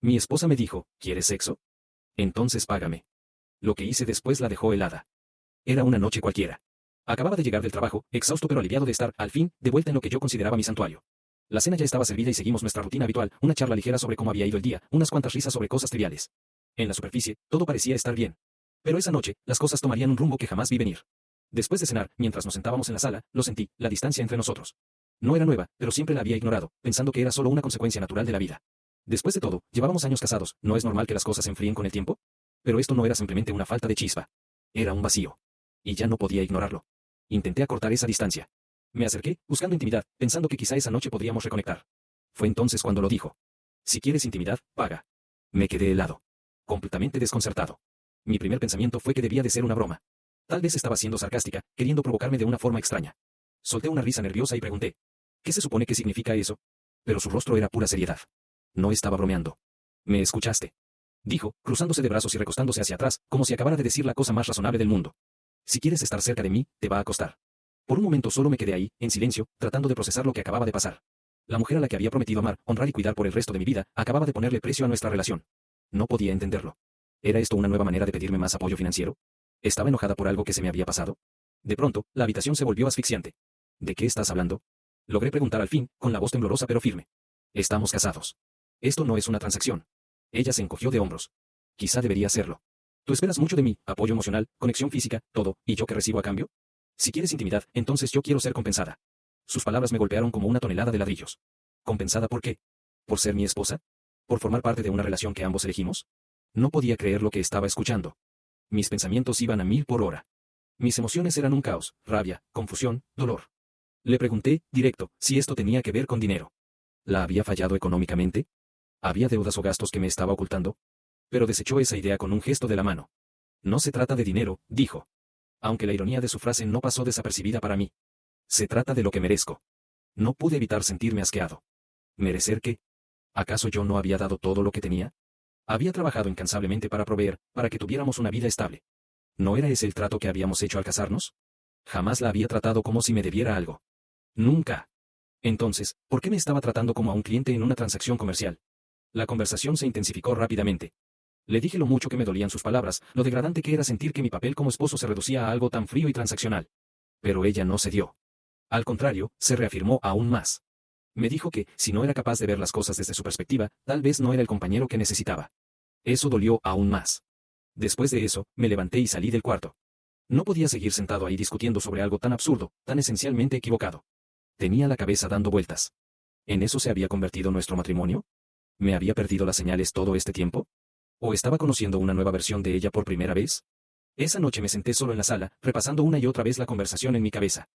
Mi esposa me dijo, ¿quieres sexo? Entonces págame. Lo que hice después la dejó helada. Era una noche cualquiera. Acababa de llegar del trabajo, exhausto pero aliviado de estar, al fin, de vuelta en lo que yo consideraba mi santuario. La cena ya estaba servida y seguimos nuestra rutina habitual, una charla ligera sobre cómo había ido el día, unas cuantas risas sobre cosas triviales. En la superficie, todo parecía estar bien. Pero esa noche, las cosas tomarían un rumbo que jamás vi venir. Después de cenar, mientras nos sentábamos en la sala, lo sentí, la distancia entre nosotros. No era nueva, pero siempre la había ignorado, pensando que era solo una consecuencia natural de la vida. Después de todo, llevábamos años casados, ¿no es normal que las cosas se enfríen con el tiempo? Pero esto no era simplemente una falta de chispa. Era un vacío. Y ya no podía ignorarlo. Intenté acortar esa distancia. Me acerqué, buscando intimidad, pensando que quizá esa noche podríamos reconectar. Fue entonces cuando lo dijo. Si quieres intimidad, paga. Me quedé helado. Completamente desconcertado. Mi primer pensamiento fue que debía de ser una broma. Tal vez estaba siendo sarcástica, queriendo provocarme de una forma extraña. Solté una risa nerviosa y pregunté. ¿Qué se supone que significa eso? Pero su rostro era pura seriedad. No estaba bromeando. ¿Me escuchaste? Dijo, cruzándose de brazos y recostándose hacia atrás, como si acabara de decir la cosa más razonable del mundo. Si quieres estar cerca de mí, te va a costar. Por un momento solo me quedé ahí, en silencio, tratando de procesar lo que acababa de pasar. La mujer a la que había prometido amar, honrar y cuidar por el resto de mi vida, acababa de ponerle precio a nuestra relación. No podía entenderlo. ¿Era esto una nueva manera de pedirme más apoyo financiero? ¿Estaba enojada por algo que se me había pasado? De pronto, la habitación se volvió asfixiante. ¿De qué estás hablando? Logré preguntar al fin, con la voz temblorosa pero firme. Estamos casados. Esto no es una transacción. Ella se encogió de hombros. Quizá debería hacerlo. Tú esperas mucho de mí, apoyo emocional, conexión física, todo, ¿y yo qué recibo a cambio? Si quieres intimidad, entonces yo quiero ser compensada. Sus palabras me golpearon como una tonelada de ladrillos. ¿Compensada por qué? ¿Por ser mi esposa? ¿Por formar parte de una relación que ambos elegimos? No podía creer lo que estaba escuchando. Mis pensamientos iban a 1000 por hora. Mis emociones eran un caos, rabia, confusión, dolor. Le pregunté, directo, si esto tenía que ver con dinero. ¿La había fallado económicamente? ¿Había deudas o gastos que me estaba ocultando? Pero desechó esa idea con un gesto de la mano. No se trata de dinero, dijo. Aunque la ironía de su frase no pasó desapercibida para mí. Se trata de lo que merezco. No pude evitar sentirme asqueado. ¿Merecer qué? ¿Acaso yo no había dado todo lo que tenía? Había trabajado incansablemente para proveer, para que tuviéramos una vida estable. ¿No era ese el trato que habíamos hecho al casarnos? Jamás la había tratado como si me debiera algo. Nunca. Entonces, ¿por qué me estaba tratando como a un cliente en una transacción comercial? La conversación se intensificó rápidamente. Le dije lo mucho que me dolían sus palabras, lo degradante que era sentir que mi papel como esposo se reducía a algo tan frío y transaccional. Pero ella no cedió. Al contrario, se reafirmó aún más. Me dijo que, si no era capaz de ver las cosas desde su perspectiva, tal vez no era el compañero que necesitaba. Eso dolió aún más. Después de eso, me levanté y salí del cuarto. No podía seguir sentado ahí discutiendo sobre algo tan absurdo, tan esencialmente equivocado. Tenía la cabeza dando vueltas. ¿En eso se había convertido nuestro matrimonio? ¿Me había perdido las señales todo este tiempo? ¿O estaba conociendo una nueva versión de ella por primera vez? Esa noche me senté solo en la sala, repasando una y otra vez la conversación en mi cabeza.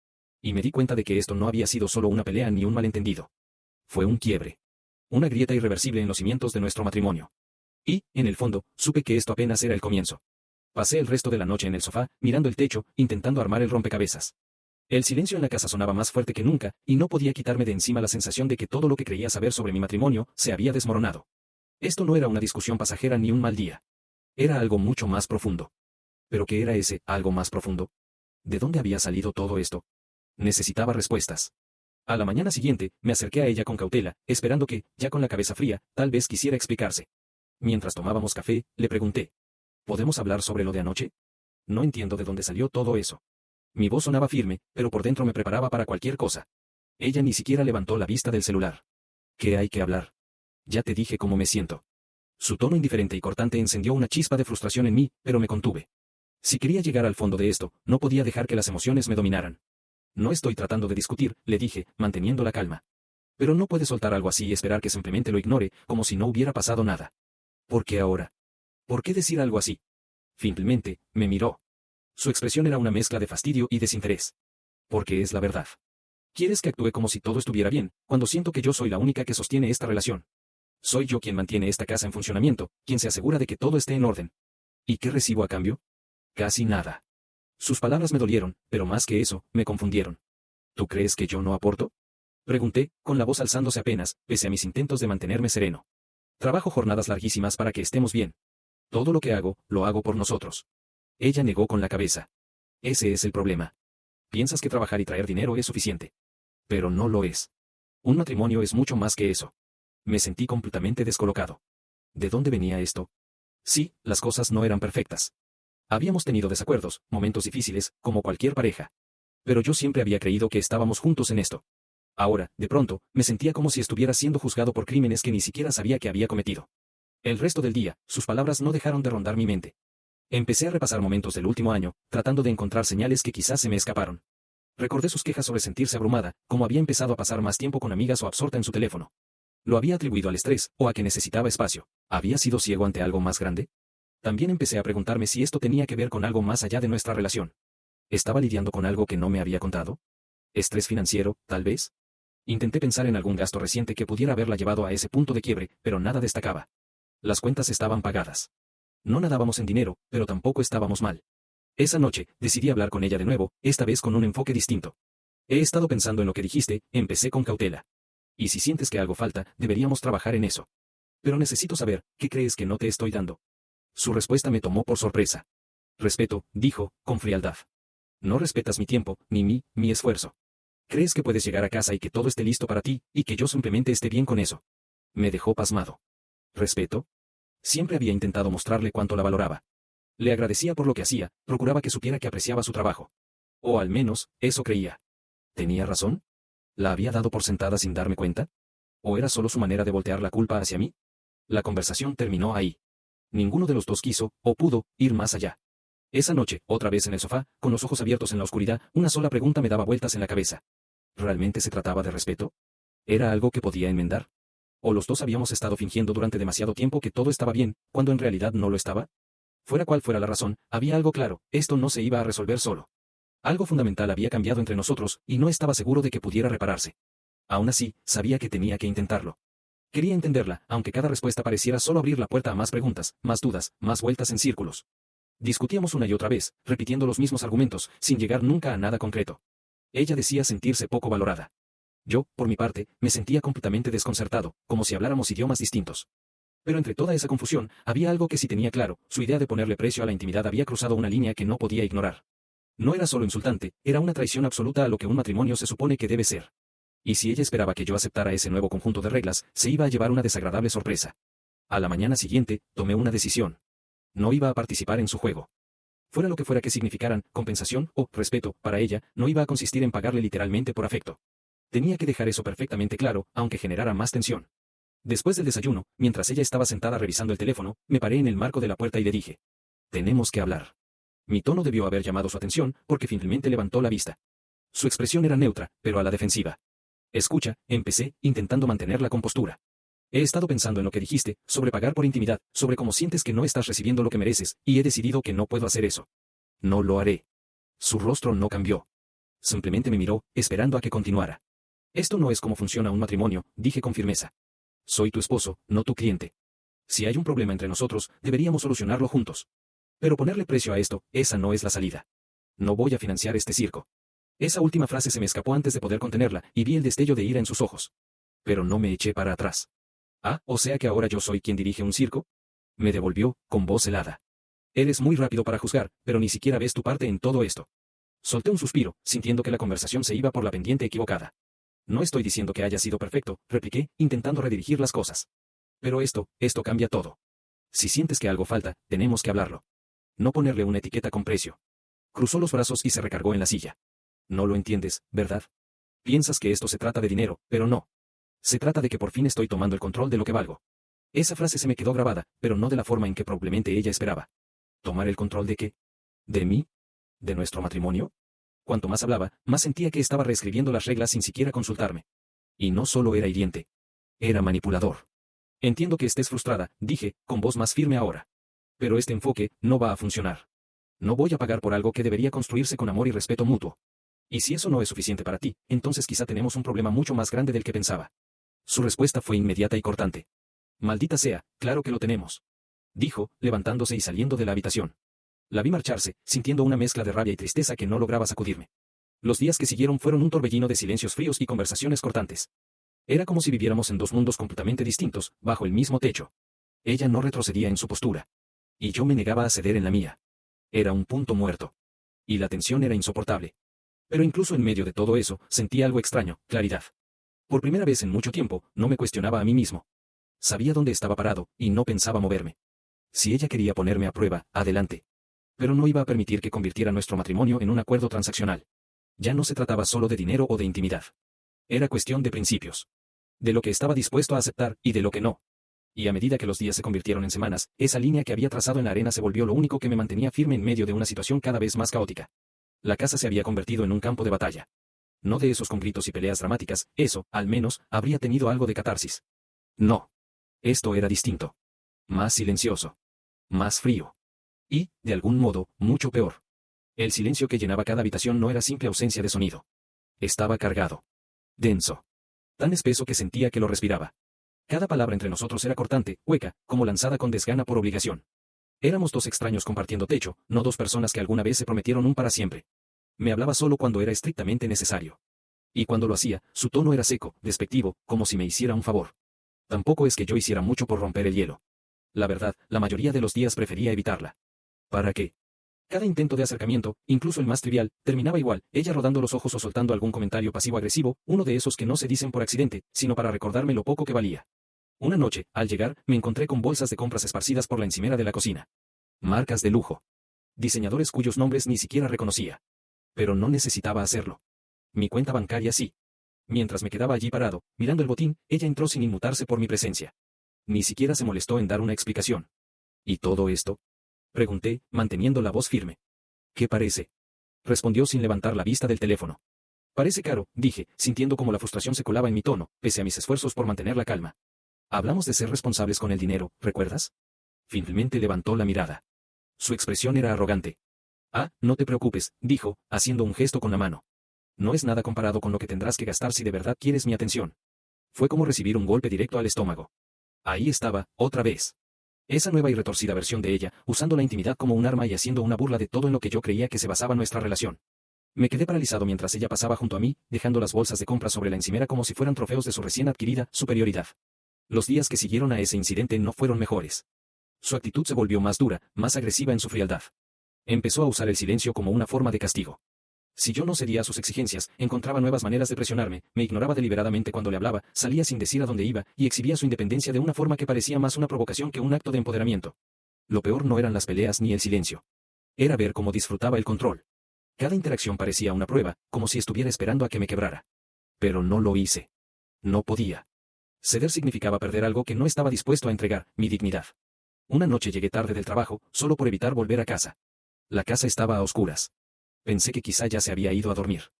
Y me di cuenta de que esto no había sido solo una pelea ni un malentendido. Fue un quiebre. Una grieta irreversible en los cimientos de nuestro matrimonio. Y, en el fondo, supe que esto apenas era el comienzo. Pasé el resto de la noche en el sofá, mirando el techo, intentando armar el rompecabezas. El silencio en la casa sonaba más fuerte que nunca, y no podía quitarme de encima la sensación de que todo lo que creía saber sobre mi matrimonio se había desmoronado. Esto no era una discusión pasajera ni un mal día. Era algo mucho más profundo. ¿Pero qué era ese algo más profundo? ¿De dónde había salido todo esto? Necesitaba respuestas. A la mañana siguiente, me acerqué a ella con cautela, esperando que, ya con la cabeza fría, tal vez quisiera explicarse. Mientras tomábamos café, le pregunté. ¿Podemos hablar sobre lo de anoche? No entiendo de dónde salió todo eso. Mi voz sonaba firme, pero por dentro me preparaba para cualquier cosa. Ella ni siquiera levantó la vista del celular. ¿Qué hay que hablar? Ya te dije cómo me siento. Su tono indiferente y cortante encendió una chispa de frustración en mí, pero me contuve. Si quería llegar al fondo de esto, no podía dejar que las emociones me dominaran. No estoy tratando de discutir, le dije, manteniendo la calma. Pero no puede soltar algo así y esperar que simplemente lo ignore, como si no hubiera pasado nada. ¿Por qué ahora? ¿Por qué decir algo así? Finalmente, me miró. Su expresión era una mezcla de fastidio y desinterés. Porque es la verdad. ¿Quieres que actúe como si todo estuviera bien, cuando siento que yo soy la única que sostiene esta relación? Soy yo quien mantiene esta casa en funcionamiento, quien se asegura de que todo esté en orden. ¿Y qué recibo a cambio? Casi nada. Sus palabras me dolieron, pero más que eso, me confundieron. ¿Tú crees que yo no aporto? Pregunté, con la voz alzándose apenas, pese a mis intentos de mantenerme sereno. Trabajo jornadas larguísimas para que estemos bien. Todo lo que hago, lo hago por nosotros. Ella negó con la cabeza. Ese es el problema. Piensas que trabajar y traer dinero es suficiente. Pero no lo es. Un matrimonio es mucho más que eso. Me sentí completamente descolocado. ¿De dónde venía esto? Sí, las cosas no eran perfectas. Habíamos tenido desacuerdos, momentos difíciles, como cualquier pareja. Pero yo siempre había creído que estábamos juntos en esto. Ahora, de pronto, me sentía como si estuviera siendo juzgado por crímenes que ni siquiera sabía que había cometido. El resto del día, sus palabras no dejaron de rondar mi mente. Empecé a repasar momentos del último año, tratando de encontrar señales que quizás se me escaparon. Recordé sus quejas sobre sentirse abrumada, como había empezado a pasar más tiempo con amigas o absorta en su teléfono. Lo había atribuido al estrés, o a que necesitaba espacio. ¿Había sido ciego ante algo más grande? También empecé a preguntarme si esto tenía que ver con algo más allá de nuestra relación. ¿Estaba lidiando con algo que no me había contado? ¿Estrés financiero, tal vez? Intenté pensar en algún gasto reciente que pudiera haberla llevado a ese punto de quiebre, pero nada destacaba. Las cuentas estaban pagadas. No nadábamos en dinero, pero tampoco estábamos mal. Esa noche, decidí hablar con ella de nuevo, esta vez con un enfoque distinto. He estado pensando en lo que dijiste, empecé con cautela. Y si sientes que algo falta, deberíamos trabajar en eso. Pero necesito saber, ¿qué crees que no te estoy dando? Su respuesta me tomó por sorpresa. Respeto, dijo, con frialdad. No respetas mi tiempo, ni mi esfuerzo. Crees que puedes llegar a casa y que todo esté listo para ti, y que yo simplemente esté bien con eso. Me dejó pasmado. ¿Respeto? Siempre había intentado mostrarle cuánto la valoraba. Le agradecía por lo que hacía, procuraba que supiera que apreciaba su trabajo. O al menos, eso creía. ¿Tenía razón? ¿La había dado por sentada sin darme cuenta? ¿O era solo su manera de voltear la culpa hacia mí? La conversación terminó ahí. Ninguno de los dos quiso, o pudo, ir más allá. Esa noche, otra vez en el sofá, con los ojos abiertos en la oscuridad, una sola pregunta me daba vueltas en la cabeza. ¿Realmente se trataba de respeto? ¿Era algo que podía enmendar? ¿O los dos habíamos estado fingiendo durante demasiado tiempo que todo estaba bien, cuando en realidad no lo estaba? Fuera cual fuera la razón, había algo claro, esto no se iba a resolver solo. Algo fundamental había cambiado entre nosotros, y no estaba seguro de que pudiera repararse. Aún así, sabía que tenía que intentarlo. Quería entenderla, aunque cada respuesta pareciera solo abrir la puerta a más preguntas, más dudas, más vueltas en círculos. Discutíamos una y otra vez, repitiendo los mismos argumentos, sin llegar nunca a nada concreto. Ella decía sentirse poco valorada. Yo, por mi parte, me sentía completamente desconcertado, como si habláramos idiomas distintos. Pero entre toda esa confusión, había algo que sí tenía claro, su idea de ponerle precio a la intimidad había cruzado una línea que no podía ignorar. No era solo insultante, era una traición absoluta a lo que un matrimonio se supone que debe ser. Y si ella esperaba que yo aceptara ese nuevo conjunto de reglas, se iba a llevar una desagradable sorpresa. A la mañana siguiente, tomé una decisión. No iba a participar en su juego. Fuera lo que fuera que significaran, compensación o respeto, para ella, no iba a consistir en pagarle literalmente por afecto. Tenía que dejar eso perfectamente claro, aunque generara más tensión. Después del desayuno, mientras ella estaba sentada revisando el teléfono, me paré en el marco de la puerta y le dije: «Tenemos que hablar». Mi tono debió haber llamado su atención, porque finalmente levantó la vista. Su expresión era neutra, pero a la defensiva. «Escucha», empecé, intentando mantener la compostura. «He estado pensando en lo que dijiste, sobre pagar por intimidad, sobre cómo sientes que no estás recibiendo lo que mereces, y he decidido que no puedo hacer eso. No lo haré». Su rostro no cambió. Simplemente me miró, esperando a que continuara. «Esto no es como funciona un matrimonio», dije con firmeza. «Soy tu esposo, no tu cliente. Si hay un problema entre nosotros, deberíamos solucionarlo juntos. Pero ponerle precio a esto, esa no es la salida. No voy a financiar este circo». Esa última frase se me escapó antes de poder contenerla, y vi el destello de ira en sus ojos. Pero no me eché para atrás. «Ah, o sea que ahora yo soy quien dirige un circo», me devolvió, con voz helada. «Eres muy rápido para juzgar, pero ni siquiera ves tu parte en todo esto». Solté un suspiro, sintiendo que la conversación se iba por la pendiente equivocada. «No estoy diciendo que haya sido perfecto», repliqué, intentando redirigir las cosas. «Pero esto cambia todo. Si sientes que algo falta, tenemos que hablarlo. No ponerle una etiqueta con precio». Cruzó los brazos y se recargó en la silla. «No lo entiendes, ¿verdad? Piensas que esto se trata de dinero, pero no. Se trata de que por fin estoy tomando el control de lo que valgo». Esa frase se me quedó grabada, pero no de la forma en que probablemente ella esperaba. ¿Tomar el control de qué? ¿De mí? ¿De nuestro matrimonio? Cuanto más hablaba, más sentía que estaba reescribiendo las reglas sin siquiera consultarme. Y no solo era hiriente. Era manipulador. «Entiendo que estés frustrada», dije, con voz más firme ahora. «Pero este enfoque no va a funcionar. No voy a pagar por algo que debería construirse con amor y respeto mutuo. Y si eso no es suficiente para ti, entonces quizá tenemos un problema mucho más grande del que pensaba». Su respuesta fue inmediata y cortante. «Maldita sea, claro que lo tenemos», dijo, levantándose y saliendo de la habitación. La vi marcharse, sintiendo una mezcla de rabia y tristeza que no lograba sacudirme. Los días que siguieron fueron un torbellino de silencios fríos y conversaciones cortantes. Era como si viviéramos en dos mundos completamente distintos, bajo el mismo techo. Ella no retrocedía en su postura. Y yo me negaba a ceder en la mía. Era un punto muerto. Y la tensión era insoportable. Pero incluso en medio de todo eso, sentí algo extraño, claridad. Por primera vez en mucho tiempo, no me cuestionaba a mí mismo. Sabía dónde estaba parado, y no pensaba moverme. Si ella quería ponerme a prueba, adelante. Pero no iba a permitir que convirtiera nuestro matrimonio en un acuerdo transaccional. Ya no se trataba solo de dinero o de intimidad. Era cuestión de principios. De lo que estaba dispuesto a aceptar y de lo que no. Y a medida que los días se convirtieron en semanas, esa línea que había trazado en la arena se volvió lo único que me mantenía firme en medio de una situación cada vez más caótica. La casa se había convertido en un campo de batalla. No de esos con gritos y peleas dramáticas, eso, al menos, habría tenido algo de catarsis. No. Esto era distinto. Más silencioso. Más frío. Y, de algún modo, mucho peor. El silencio que llenaba cada habitación no era simple ausencia de sonido. Estaba cargado. Denso. Tan espeso que sentía que lo respiraba. Cada palabra entre nosotros era cortante, hueca, como lanzada con desgana por obligación. Éramos dos extraños compartiendo techo, no dos personas que alguna vez se prometieron un para siempre. Me hablaba solo cuando era estrictamente necesario. Y cuando lo hacía, su tono era seco, despectivo, como si me hiciera un favor. Tampoco es que yo hiciera mucho por romper el hielo. La verdad, la mayoría de los días prefería evitarla. ¿Para qué? Cada intento de acercamiento, incluso el más trivial, terminaba igual, ella rodando los ojos o soltando algún comentario pasivo-agresivo, uno de esos que no se dicen por accidente, sino para recordarme lo poco que valía. Una noche, al llegar, me encontré con bolsas de compras esparcidas por la encimera de la cocina. Marcas de lujo. Diseñadores cuyos nombres ni siquiera reconocía. Pero no necesitaba hacerlo. Mi cuenta bancaria sí. Mientras me quedaba allí parado, mirando el botín, ella entró sin inmutarse por mi presencia. Ni siquiera se molestó en dar una explicación. ¿Y todo esto? Pregunté, manteniendo la voz firme. ¿Qué parece? Respondió sin levantar la vista del teléfono. Parece caro, dije, sintiendo como la frustración se colaba en mi tono, pese a mis esfuerzos por mantener la calma. Hablamos de ser responsables con el dinero, ¿recuerdas? Finalmente levantó la mirada. Su expresión era arrogante. Ah, no te preocupes, dijo, haciendo un gesto con la mano. No es nada comparado con lo que tendrás que gastar si de verdad quieres mi atención. Fue como recibir un golpe directo al estómago. Ahí estaba, otra vez. Esa nueva y retorcida versión de ella, usando la intimidad como un arma y haciendo una burla de todo en lo que yo creía que se basaba nuestra relación. Me quedé paralizado mientras ella pasaba junto a mí, dejando las bolsas de compras sobre la encimera como si fueran trofeos de su recién adquirida superioridad. Los días que siguieron a ese incidente no fueron mejores. Su actitud se volvió más dura, más agresiva en su frialdad. Empezó a usar el silencio como una forma de castigo. Si yo no cedía a sus exigencias, encontraba nuevas maneras de presionarme, me ignoraba deliberadamente cuando le hablaba, salía sin decir a dónde iba, y exhibía su independencia de una forma que parecía más una provocación que un acto de empoderamiento. Lo peor no eran las peleas ni el silencio. Era ver cómo disfrutaba el control. Cada interacción parecía una prueba, como si estuviera esperando a que me quebrara. Pero no lo hice. No podía. Ceder significaba perder algo que no estaba dispuesto a entregar, mi dignidad. Una noche llegué tarde del trabajo, solo por evitar volver a casa. La casa estaba a oscuras. Pensé que quizá ya se había ido a dormir.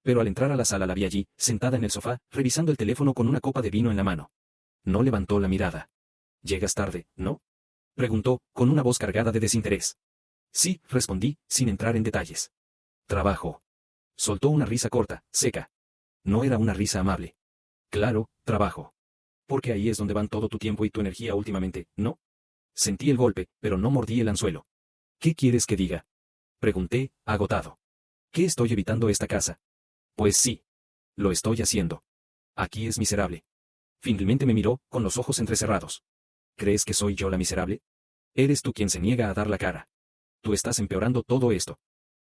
Pero al entrar a la sala la vi allí, sentada en el sofá, revisando el teléfono con una copa de vino en la mano. No levantó la mirada. «¿Llegas tarde, no?», preguntó, con una voz cargada de desinterés. «Sí», respondí, sin entrar en detalles. «Trabajo». Soltó una risa corta, seca. No era una risa amable. «Claro, trabajo. Porque ahí es donde van todo tu tiempo y tu energía últimamente, ¿no?». Sentí el golpe, pero no mordí el anzuelo. «¿Qué quieres que diga?», pregunté, agotado. «¿Qué estoy evitando esta casa?». «Pues sí. Lo estoy haciendo. Aquí es miserable». Finalmente me miró, con los ojos entrecerrados. «¿Crees que soy yo la miserable? Eres tú quien se niega a dar la cara. Tú estás empeorando todo esto».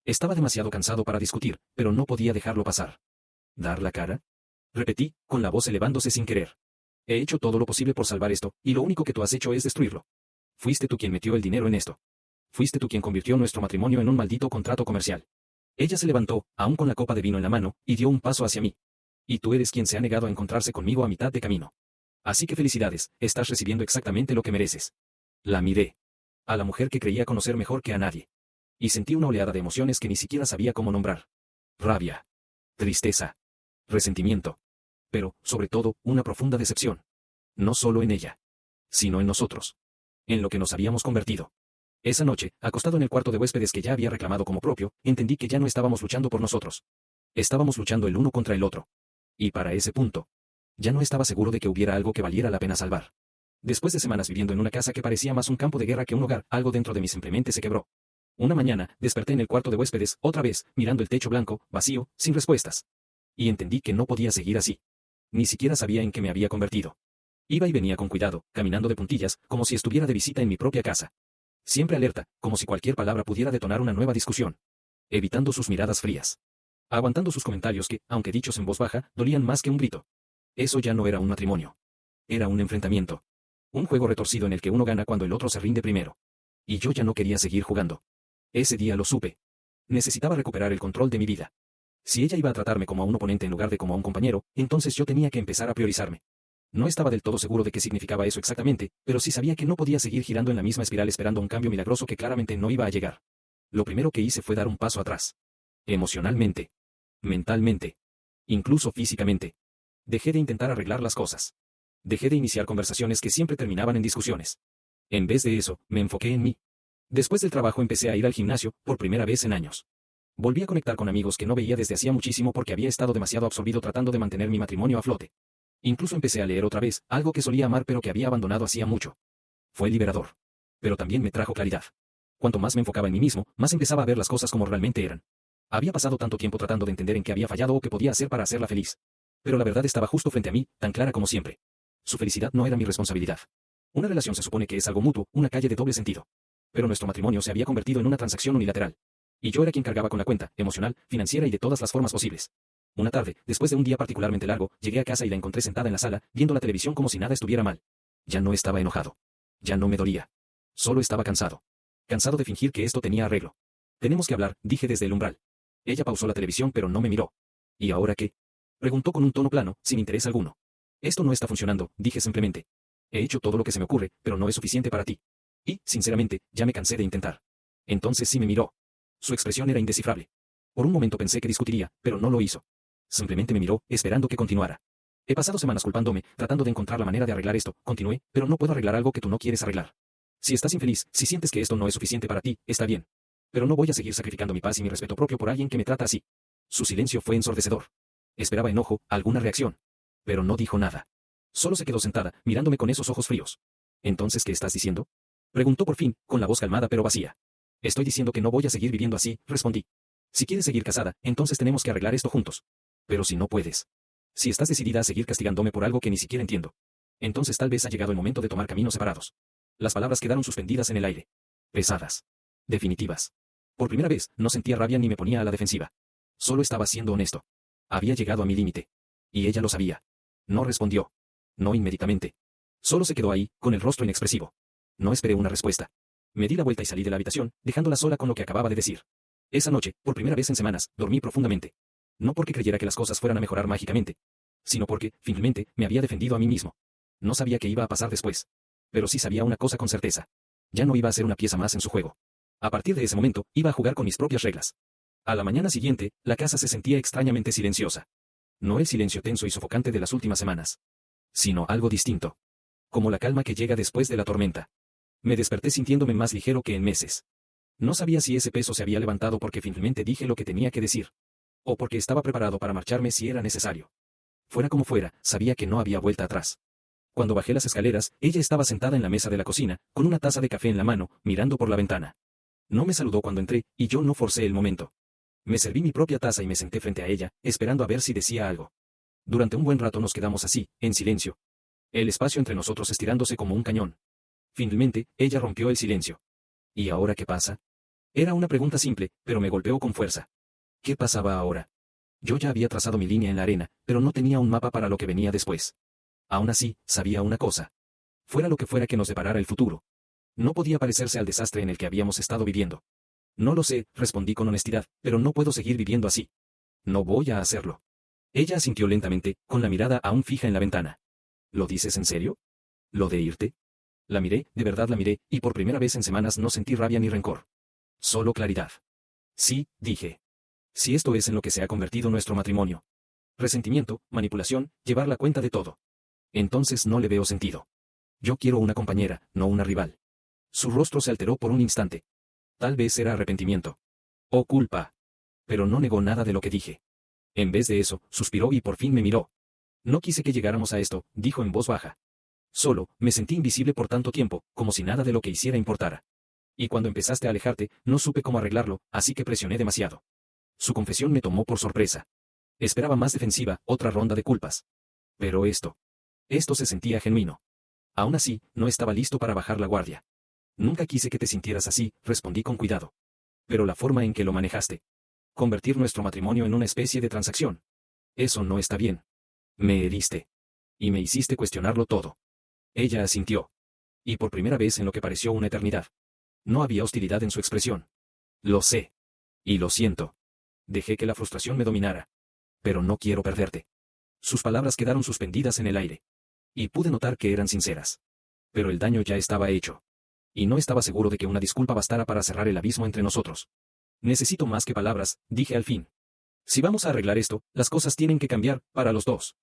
Estaba demasiado cansado para discutir, pero no podía dejarlo pasar. «¿Dar la cara?», repetí, con la voz elevándose sin querer. «He hecho todo lo posible por salvar esto, y lo único que tú has hecho es destruirlo. Fuiste tú quien metió el dinero en esto. Fuiste tú quien convirtió nuestro matrimonio en un maldito contrato comercial». Ella se levantó, aún con la copa de vino en la mano, y dio un paso hacia mí. «Y tú eres quien se ha negado a encontrarse conmigo a mitad de camino. Así que felicidades, estás recibiendo exactamente lo que mereces». La miré. A la mujer que creía conocer mejor que a nadie. Y sentí una oleada de emociones que ni siquiera sabía cómo nombrar. Rabia. Tristeza. Resentimiento. Pero, sobre todo, una profunda decepción. No solo en ella. Sino en nosotros. En lo que nos habíamos convertido. Esa noche, acostado en el cuarto de huéspedes que ya había reclamado como propio, entendí que ya no estábamos luchando por nosotros. Estábamos luchando el uno contra el otro. Y para ese punto, ya no estaba seguro de que hubiera algo que valiera la pena salvar. Después de semanas viviendo en una casa que parecía más un campo de guerra que un hogar, algo dentro de mí simplemente se quebró. Una mañana, desperté en el cuarto de huéspedes, otra vez, mirando el techo blanco, vacío, sin respuestas. Y entendí que no podía seguir así. Ni siquiera sabía en qué me había convertido. Iba y venía con cuidado, caminando de puntillas, como si estuviera de visita en mi propia casa. Siempre alerta, como si cualquier palabra pudiera detonar una nueva discusión. Evitando sus miradas frías. Aguantando sus comentarios que, aunque dichos en voz baja, dolían más que un grito. Eso ya no era un matrimonio. Era un enfrentamiento. Un juego retorcido en el que uno gana cuando el otro se rinde primero. Y yo ya no quería seguir jugando. Ese día lo supe. Necesitaba recuperar el control de mi vida. Si ella iba a tratarme como a un oponente en lugar de como a un compañero, entonces yo tenía que empezar a priorizarme. No estaba del todo seguro de qué significaba eso exactamente, pero sí sabía que no podía seguir girando en la misma espiral esperando un cambio milagroso que claramente no iba a llegar. Lo primero que hice fue dar un paso atrás. Emocionalmente. Mentalmente. Incluso físicamente. Dejé de intentar arreglar las cosas. Dejé de iniciar conversaciones que siempre terminaban en discusiones. En vez de eso, me enfoqué en mí. Después del trabajo empecé a ir al gimnasio, por primera vez en años. Volví a conectar con amigos que no veía desde hacía muchísimo porque había estado demasiado absorbido tratando de mantener mi matrimonio a flote. Incluso empecé a leer otra vez, algo que solía amar pero que había abandonado hacía mucho. Fue liberador. Pero también me trajo claridad. Cuanto más me enfocaba en mí mismo, más empezaba a ver las cosas como realmente eran. Había pasado tanto tiempo tratando de entender en qué había fallado o qué podía hacer para hacerla feliz. Pero la verdad estaba justo frente a mí, tan clara como siempre. Su felicidad no era mi responsabilidad. Una relación se supone que es algo mutuo, una calle de doble sentido. Pero nuestro matrimonio se había convertido en una transacción unilateral. Y yo era quien cargaba con la cuenta, emocional, financiera y de todas las formas posibles. Una tarde, después de un día particularmente largo, llegué a casa y la encontré sentada en la sala, viendo la televisión como si nada estuviera mal. Ya no estaba enojado. Ya no me dolía. Solo estaba cansado. Cansado de fingir que esto tenía arreglo. Tenemos que hablar, dije desde el umbral. Ella pausó la televisión pero no me miró. ¿Y ahora qué? Preguntó con un tono plano, sin interés alguno. Esto no está funcionando, dije simplemente. He hecho todo lo que se me ocurre, pero no es suficiente para ti. Y, sinceramente, ya me cansé de intentar. Entonces sí me miró. Su expresión era indescifrable. Por un momento pensé que discutiría, pero no lo hizo. Simplemente me miró, esperando que continuara. He pasado semanas culpándome, tratando de encontrar la manera de arreglar esto, continué, pero no puedo arreglar algo que tú no quieres arreglar. Si estás infeliz, si sientes que esto no es suficiente para ti, está bien. Pero no voy a seguir sacrificando mi paz y mi respeto propio por alguien que me trata así. Su silencio fue ensordecedor. Esperaba enojo, alguna reacción. Pero no dijo nada. Solo se quedó sentada, mirándome con esos ojos fríos. ¿Entonces qué estás diciendo? Preguntó por fin, con la voz calmada pero vacía. Estoy diciendo que no voy a seguir viviendo así, respondí. Si quieres seguir casada, entonces tenemos que arreglar esto juntos. Pero si no puedes. Si estás decidida a seguir castigándome por algo que ni siquiera entiendo. Entonces tal vez ha llegado el momento de tomar caminos separados. Las palabras quedaron suspendidas en el aire. Pesadas. Definitivas. Por primera vez, no sentía rabia ni me ponía a la defensiva. Solo estaba siendo honesto. Había llegado a mi límite. Y ella lo sabía. No respondió. No inmediatamente. Solo se quedó ahí, con el rostro inexpresivo. No esperé una respuesta. Me di la vuelta y salí de la habitación, dejándola sola con lo que acababa de decir. Esa noche, por primera vez en semanas, dormí profundamente. No porque creyera que las cosas fueran a mejorar mágicamente, sino porque, finalmente, me había defendido a mí mismo. No sabía qué iba a pasar después. Pero sí sabía una cosa con certeza. Ya no iba a ser una pieza más en su juego. A partir de ese momento, iba a jugar con mis propias reglas. A la mañana siguiente, la casa se sentía extrañamente silenciosa. No el silencio tenso y sofocante de las últimas semanas, sino algo distinto. Como la calma que llega después de la tormenta. Me desperté sintiéndome más ligero que en meses. No sabía si ese peso se había levantado porque finalmente dije lo que tenía que decir. O porque estaba preparado para marcharme si era necesario. Fuera como fuera, sabía que no había vuelta atrás. Cuando bajé las escaleras, ella estaba sentada en la mesa de la cocina, con una taza de café en la mano, mirando por la ventana. No me saludó cuando entré, y yo no forcé el momento. Me serví mi propia taza y me senté frente a ella, esperando a ver si decía algo. Durante un buen rato nos quedamos así, en silencio. El espacio entre nosotros estirándose como un cañón. Finalmente, ella rompió el silencio. ¿Y ahora qué pasa? Era una pregunta simple, pero me golpeó con fuerza. ¿Qué pasaba ahora? Yo ya había trazado mi línea en la arena, pero no tenía un mapa para lo que venía después. Aún así, sabía una cosa. Fuera lo que fuera que nos deparara el futuro. No podía parecerse al desastre en el que habíamos estado viviendo. No lo sé, respondí con honestidad, pero no puedo seguir viviendo así. No voy a hacerlo. Ella asintió lentamente, con la mirada aún fija en la ventana. ¿Lo dices en serio? ¿Lo de irte? La miré, de verdad la miré, y por primera vez en semanas no sentí rabia ni rencor. Solo claridad. Sí, dije. Si esto es en lo que se ha convertido nuestro matrimonio. Resentimiento, manipulación, llevar la cuenta de todo. Entonces no le veo sentido. Yo quiero una compañera, no una rival. Su rostro se alteró por un instante. Tal vez era arrepentimiento. O culpa. Pero no negó nada de lo que dije. En vez de eso, suspiró y por fin me miró. No quise que llegáramos a esto, dijo en voz baja. Solo, me sentí invisible por tanto tiempo, como si nada de lo que hiciera importara. Y cuando empezaste a alejarte, no supe cómo arreglarlo, así que presioné demasiado. Su confesión me tomó por sorpresa. Esperaba más defensiva, otra ronda de culpas. Pero esto se sentía genuino. Aún así, no estaba listo para bajar la guardia. Nunca quise que te sintieras así, respondí con cuidado. Pero la forma en que lo manejaste. Convertir nuestro matrimonio en una especie de transacción. Eso no está bien. Me heriste. Y me hiciste cuestionarlo todo. Ella asintió. Y por primera vez en lo que pareció una eternidad. No había hostilidad en su expresión. Lo sé. Y lo siento. Dejé que la frustración me dominara. Pero no quiero perderte. Sus palabras quedaron suspendidas en el aire. Y pude notar que eran sinceras. Pero el daño ya estaba hecho. Y no estaba seguro de que una disculpa bastara para cerrar el abismo entre nosotros. Necesito más que palabras, dije al fin. Si vamos a arreglar esto, las cosas tienen que cambiar, para los dos.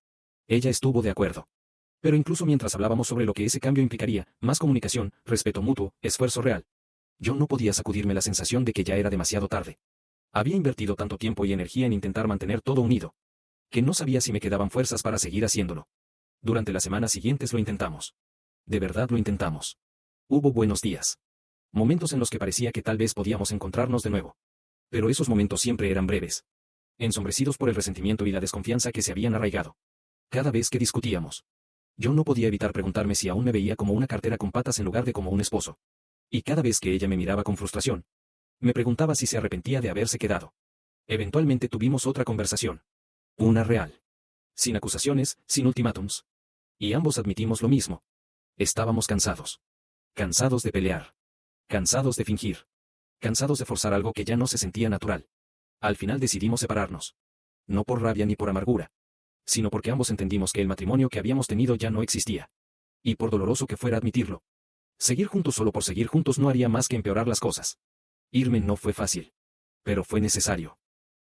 Ella estuvo de acuerdo. Pero incluso mientras hablábamos sobre lo que ese cambio implicaría, más comunicación, respeto mutuo, esfuerzo real. Yo no podía sacudirme la sensación de que ya era demasiado tarde. Había invertido tanto tiempo y energía en intentar mantener todo unido, que no sabía si me quedaban fuerzas para seguir haciéndolo. Durante las semanas siguientes lo intentamos. De verdad lo intentamos. Hubo buenos días. Momentos en los que parecía que tal vez podíamos encontrarnos de nuevo. Pero esos momentos siempre eran breves. Ensombrecidos por el resentimiento y la desconfianza que se habían arraigado. Cada vez que discutíamos, yo no podía evitar preguntarme si aún me veía como una cartera con patas en lugar de como un esposo. Y cada vez que ella me miraba con frustración, me preguntaba si se arrepentía de haberse quedado. Eventualmente tuvimos otra conversación. Una real. Sin acusaciones, sin ultimátums. Y ambos admitimos lo mismo. Estábamos cansados. Cansados de pelear. Cansados de fingir. Cansados de forzar algo que ya no se sentía natural. Al final decidimos separarnos. No por rabia ni por amargura, sino porque ambos entendimos que el matrimonio que habíamos tenido ya no existía. Y por doloroso que fuera admitirlo, seguir juntos solo por seguir juntos no haría más que empeorar las cosas. Irme no fue fácil. Pero fue necesario.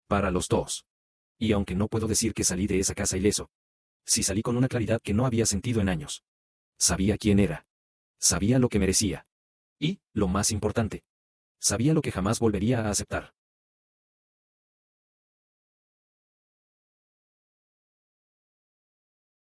Para los dos. Y aunque no puedo decir que salí de esa casa ileso, sí salí con una claridad que no había sentido en años. Sabía quién era. Sabía lo que merecía. Y, lo más importante, sabía lo que jamás volvería a aceptar.